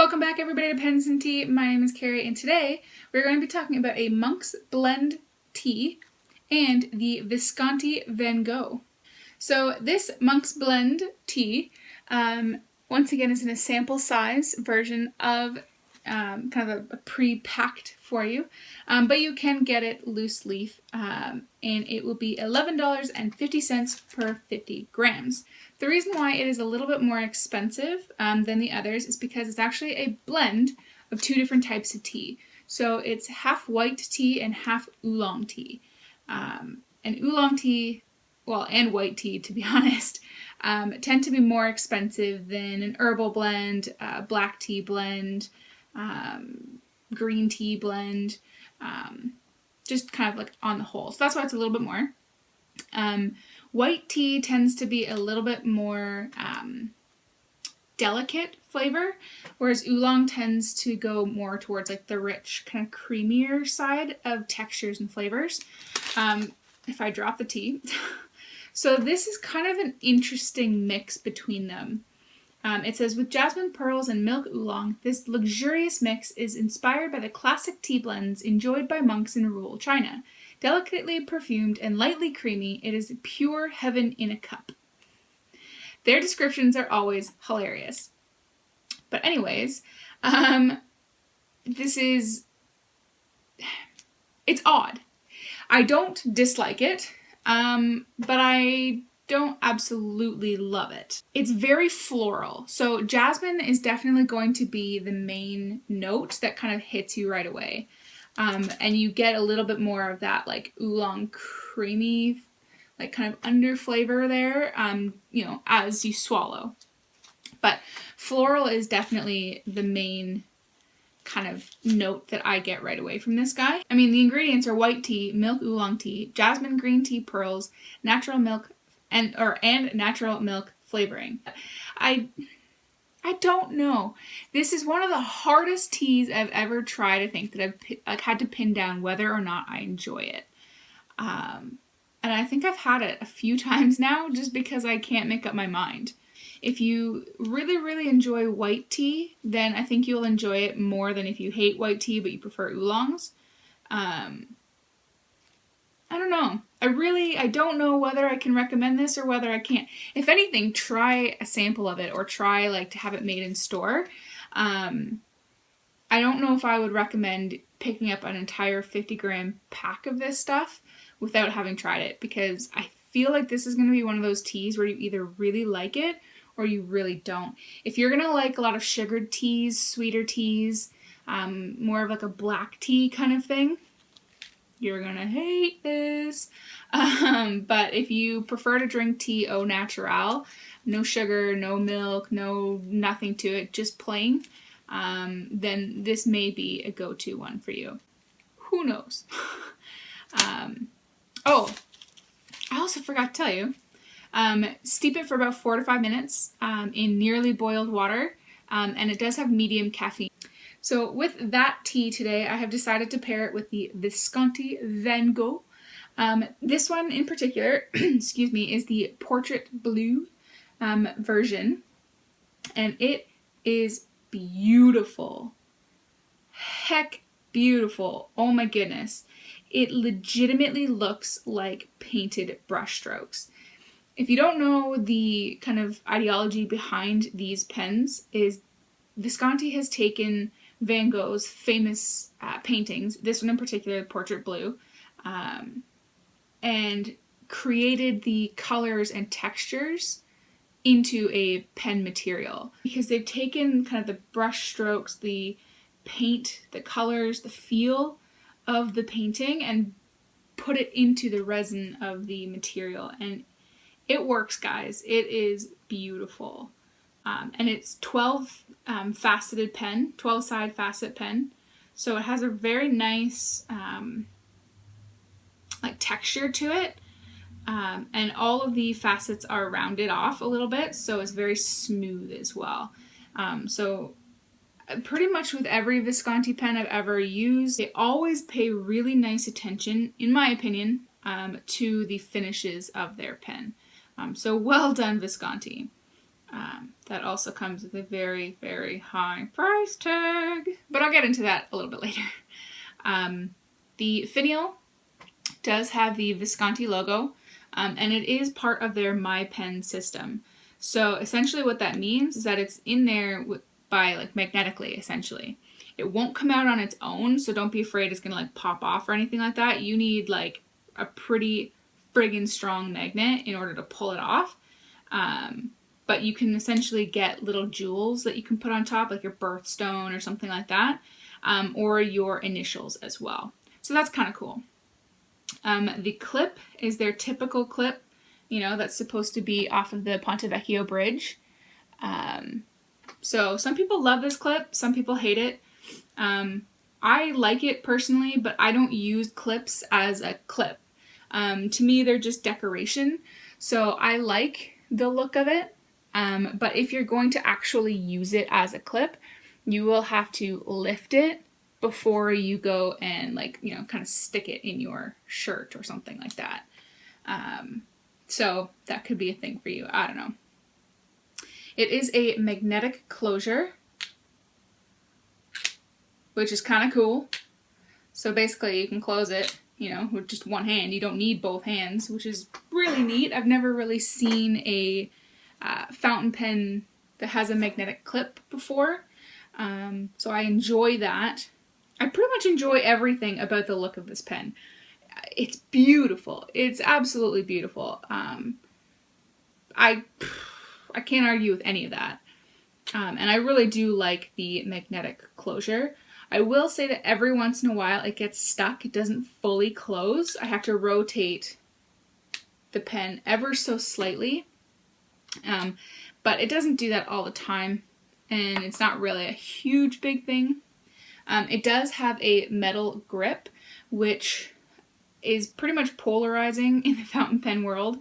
Welcome back everybody to Pens and Tea. My name is Carrie and today we're going to be talking about a Monk's Blend tea and the Visconti Van Gogh. So this Monk's Blend tea, once again, is in a sample size version of kind of a pre-packed for you, but you can get it loose leaf, and it will be $11.50 per 50 grams. The reason why it is a little bit more expensive than the others is because it's actually a blend of two different types of tea. So it's half white tea and half oolong tea. And oolong tea, well, and white tea, to be honest, tend to be more expensive than an herbal blend, black tea blend, green tea blend, just kind of like on the whole. So that's why it's a little bit more. White tea tends to be a little bit more delicate flavor, whereas oolong tends to go more towards like the rich, kind of creamier side of textures and flavors. If I drop the tea. So this is kind of an interesting mix between them. It says, with jasmine pearls and milk oolong, this luxurious mix is inspired by the classic tea blends enjoyed by monks in rural China. Delicately perfumed and lightly creamy, it is pure heaven in a cup. Their descriptions are always hilarious. But anyways, it's odd. I don't dislike it, but I don't absolutely love it. It's very floral. So jasmine is definitely going to be the main note that kind of hits you right away. And you get a little bit more of that like oolong creamy, like kind of under flavor there, as you swallow. But floral is definitely the main kind of note that I get right away from this guy. I mean, the ingredients are white tea, milk oolong tea, jasmine green tea pearls, natural milk, and natural milk flavoring. I don't know. This is one of the hardest teas I've ever tried. I think that I've had to pin down whether or not I enjoy it. And I think I've had it a few times now just because I can't make up my mind. If you really, really enjoy white tea, then I think you'll enjoy it more than if you hate white tea but you prefer oolongs. I don't know. I don't know whether I can recommend this or whether I can't. If anything, try a sample of it or try like to have it made in store. I don't know if I would recommend picking up an entire 50-gram pack of this stuff without having tried it, because I feel like this is going to be one of those teas where you either really like it or you really don't. If you're going to like a lot of sugared teas, sweeter teas, more of like a black tea kind of thing, you're gonna hate this. But if you prefer to drink tea au naturel, no sugar, no milk, nothing to it, just plain, then this may be a go-to one for you. Who knows? Oh, I also forgot to tell you, steep it for about 4 to 5 minutes in nearly boiled water, and it does have medium caffeine. So with that tea today, I have decided to pair it with the Visconti Van Gogh. This one in particular, excuse me, is the Portrait Blue version, and it is beautiful. Heck beautiful. Oh my goodness. It legitimately looks like painted brushstrokes. If you don't know the kind of ideology behind these pens, is Visconti has taken Van Gogh's famous paintings, this one in particular, Portrait Blue, and created the colors and textures into a pen material, because they've taken kind of the brush strokes, the paint, the colors, the feel of the painting and put it into the resin of the material, and it works, guys. It is beautiful. And it's 12 faceted pen, 12-side facet pen. So it has a very nice like texture to it. And all of the facets are rounded off a little bit, so it's very smooth as well. So pretty much with every Visconti pen I've ever used, they always pay really nice attention, in my opinion, to the finishes of their pen. So well done, Visconti. That also comes with a very, very high price tag, but I'll get into that a little bit later. The finial does have the Visconti logo, and it is part of their My Pen system. So essentially what that means is that it's in there by like magnetically, essentially. It won't come out on its own, so don't be afraid it's gonna like pop off or anything like that. You need like a pretty friggin' strong magnet in order to pull it off. But you can essentially get little jewels that you can put on top, like your birthstone or something like that, or your initials as well. So that's kind of cool. The clip is their typical clip, you know, that's supposed to be off of the Ponte Vecchio Bridge. So some people love this clip, some people hate it. I like it personally, but I don't use clips as a clip. To me, they're just decoration. So I like the look of it. But if you're going to actually use it as a clip, you will have to lift it before you go and like, you know, kind of stick it in your shirt or something like that. So that could be a thing for you. I don't know. It is a magnetic closure, which is kind of cool. So basically you can close it, you know, with just one hand. You don't need both hands, which is really neat. I've never really seen a fountain pen that has a magnetic clip before. So I enjoy that. I pretty much enjoy everything about the look of this pen. It's beautiful. It's absolutely beautiful. I can't argue with any of that. And I really do like the magnetic closure. I will say that every once in a while it gets stuck. It doesn't fully close. I have to rotate the pen ever so slightly. But it doesn't do that all the time. And it's not really a huge big thing. It does have a metal grip, which is pretty much polarizing in the fountain pen world.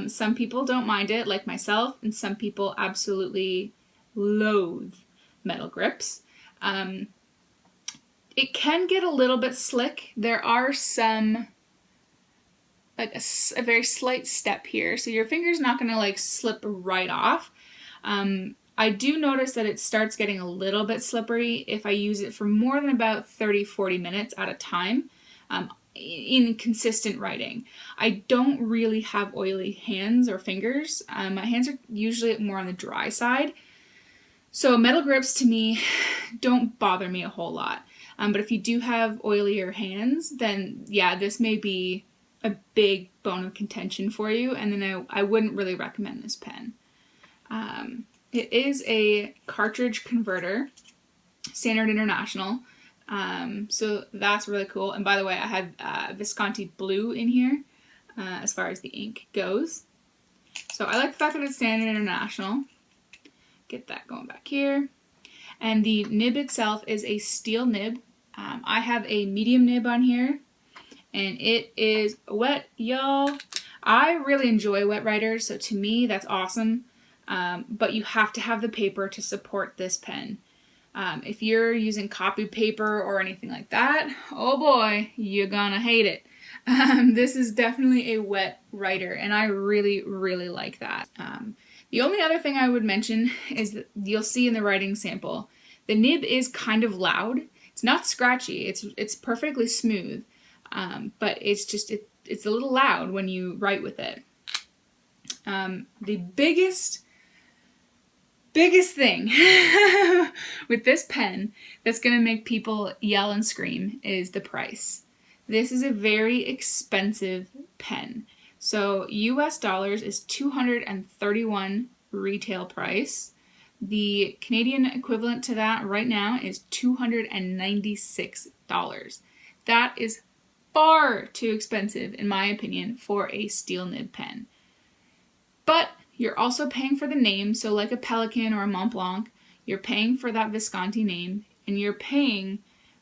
Some people don't mind it, like myself, and some people absolutely loathe metal grips. It can get a little bit slick. There are some, like a very slight step here, so your finger's not going to like slip right off. I do notice that it starts getting a little bit slippery if I use it for more than about 30-40 minutes at a time in consistent writing. I don't really have oily hands or fingers. My hands are usually more on the dry side. So metal grips to me don't bother me a whole lot. But if you do have oilier hands, then yeah, this may be a big bone of contention for you, and then I wouldn't really recommend this pen. It is a cartridge converter, Standard International, so that's really cool. And by the way, I have Visconti Blue in here as far as the ink goes. So I like the fact that it's Standard International. Get that going back here. And the nib itself is a steel nib. I have a medium nib on here, and it is wet, y'all. I really enjoy wet writers, so to me that's awesome. But you have to have the paper to support this pen. If you're using copy paper or anything like that, oh boy, you're gonna hate it. This is definitely a wet writer, and I really, really like that. The only other thing I would mention is that you'll see in the writing sample, the nib is kind of loud. It's not scratchy, it's perfectly smooth, but it's just, it's a little loud when you write with it. The biggest thing with this pen that's going to make people yell and scream is the price. This is a very expensive pen. So US dollars is $231 retail price. The Canadian equivalent to that right now is $296. That is far too expensive, in my opinion, for a steel nib pen. But you're also paying for the name, so like a Pelican or a Mont Blanc, you're paying for that Visconti name, and you're paying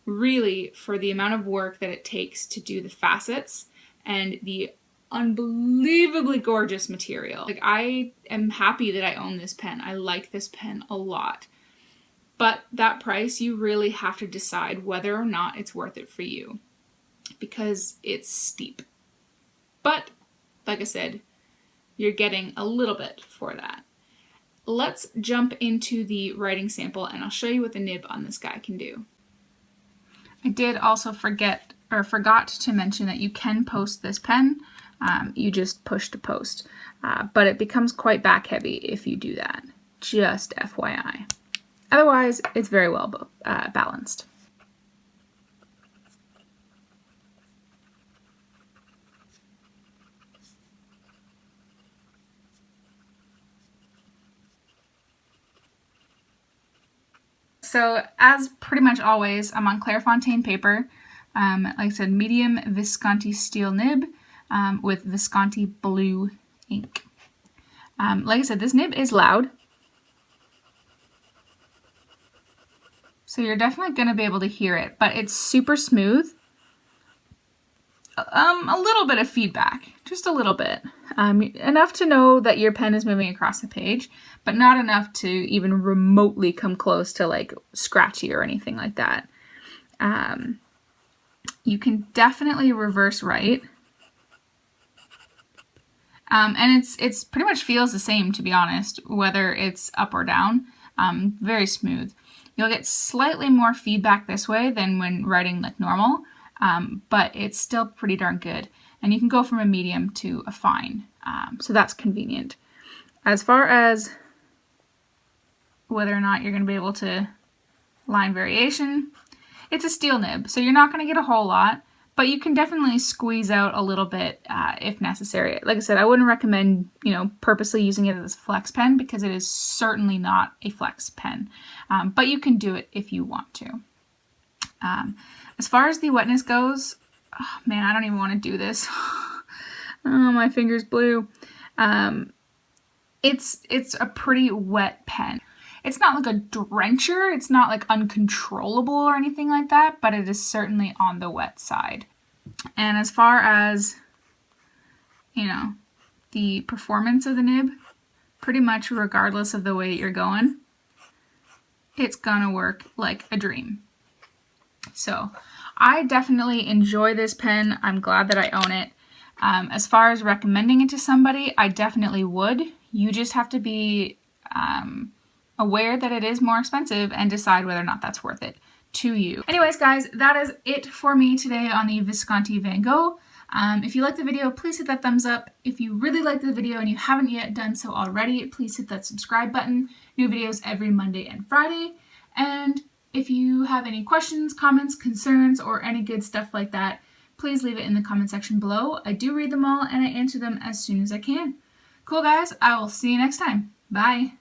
really for the amount of work that it takes to do the facets and the unbelievably gorgeous material. Like, I am happy that I own this pen. I like this pen a lot. But that price, you really have to decide whether or not it's worth it for you, because it's steep. But, like I said, you're getting a little bit for that. let's jump into the writing sample and I'll show you what the nib on this guy can do. I did also forgot to mention that you can post this pen. You just push to post, but it becomes quite back heavy if you do that. Just FYI. Otherwise, it's very well balanced. So as pretty much always, I'm on Clairefontaine paper. Like I said, medium Visconti steel nib with Visconti blue ink. Like I said, this nib is loud. So you're definitely going to be able to hear it, but it's super smooth. A little bit of feedback, just a little bit. Enough to know that your pen is moving across the page, but not enough to even remotely come close to like scratchy or anything like that. You can definitely reverse write. And it's pretty much feels the same, to be honest, whether it's up or down. Very smooth. You'll get slightly more feedback this way than when writing like normal, but it's still pretty darn good. And you can go from a medium to a fine, so that's convenient. As far as whether or not you're going to be able to line variation, it's a steel nib, so you're not going to get a whole lot, but you can definitely squeeze out a little bit if necessary. Like I said, I wouldn't recommend, purposely using it as a flex pen because it is certainly not a flex pen, but you can do it if you want to. As far as the wetness goes, oh, man, I don't even want to do this. Oh, my finger's blue. It's a pretty wet pen. It's not like a drencher, it's not like uncontrollable or anything like that, but it is certainly on the wet side. And as far as, the performance of the nib, pretty much regardless of the way you're going, it's gonna work like a dream. So I definitely enjoy this pen. I'm glad that I own it. As far as recommending it to somebody, I definitely would. You just have to be aware that it is more expensive and decide whether or not that's worth it to you. Anyways, guys, that is it for me today on the Visconti Van Gogh. If you liked the video, please hit that thumbs up. If you really liked the video and you haven't yet done so already, please hit that subscribe button. New videos every Monday and Friday. And if you have any questions, comments, concerns, or any good stuff like that, please leave it in the comment section below. I do read them all and I answer them as soon as I can. Cool, guys. I will see you next time. Bye.